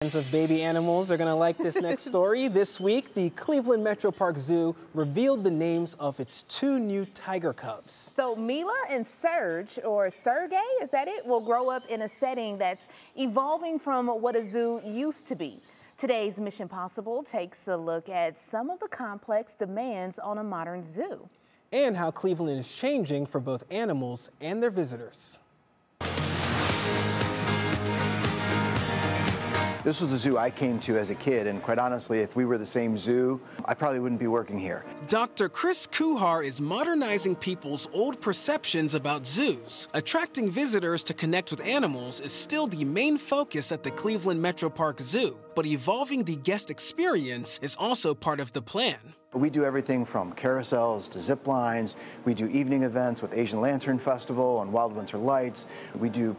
Fans of baby animals are going to like this next story. This week, the Cleveland Metroparks Zoo revealed the names of its two new tiger cubs. So Mila and Serge, or Sergey, is that it, will grow up in a setting that's evolving from what a zoo used to be. Today's Mission Possible takes a look at some of the complex demands on a modern zoo. And how Cleveland is changing for both animals and their visitors. This was the zoo I came to as a kid, and quite honestly, if we were the same zoo, I probably wouldn't be working here. Dr. Kuhar is modernizing people's old perceptions about zoos. Attracting visitors to connect with animals is still the main focus at the Cleveland Metroparks Zoo, but evolving the guest experience is also part of the plan. We do everything from carousels to ziplines. We do evening events with Asian Lantern Festival and Wild Winter Lights. We do,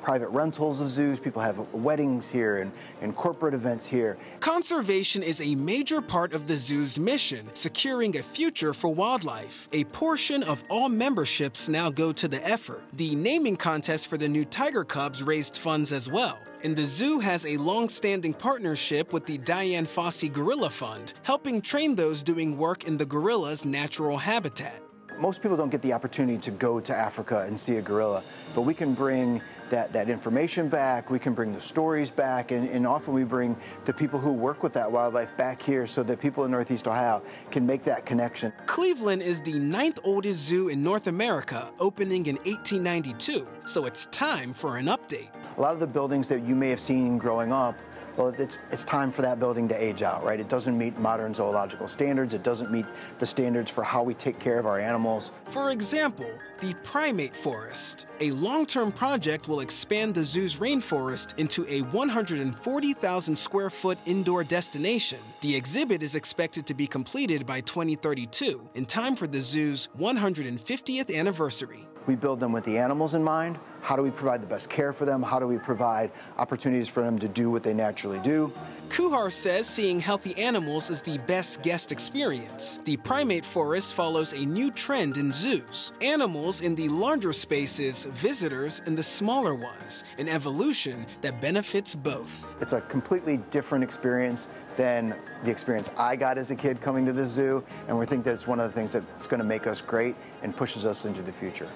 private rentals of zoos. People have weddings here and corporate events here. Conservation is a major part of the zoo's mission, securing a future for wildlife. A portion of all memberships now go to the effort. The naming contest for the new tiger cubs raised funds as well. And the zoo has a long-standing partnership with the Diane Fossey Gorilla Fund, helping train those doing work in the gorilla's natural habitat. Most people don't get the opportunity to go to Africa and see a gorilla, but we can bring that information back, we can bring the stories back, and often we bring the people who work with that wildlife back here so that people in Northeast Ohio can make that connection. Cleveland is the 9th oldest zoo in North America, opening in 1892, so it's time for an update. A lot of the buildings that you may have seen growing up, well, it's time for that building to age out, right? It doesn't meet modern zoological standards. It doesn't meet the standards for how we take care of our animals. For example, the primate forest. A long-term project will expand the zoo's rainforest into a 140,000 square foot indoor destination. The exhibit is expected to be completed by 2032, in time for the zoo's 150th anniversary. We build them with the animals in mind. How do we provide the best care for them? How do we provide opportunities for them to do what they naturally do? Kuhar says seeing healthy animals is the best guest experience. The primate forest follows a new trend in zoos. Animals in the larger spaces, visitors in the smaller ones. An evolution that benefits both. It's a completely different experience than the experience I got as a kid coming to the zoo, and we think that it's one of the things that's going to make us great and pushes us into the future.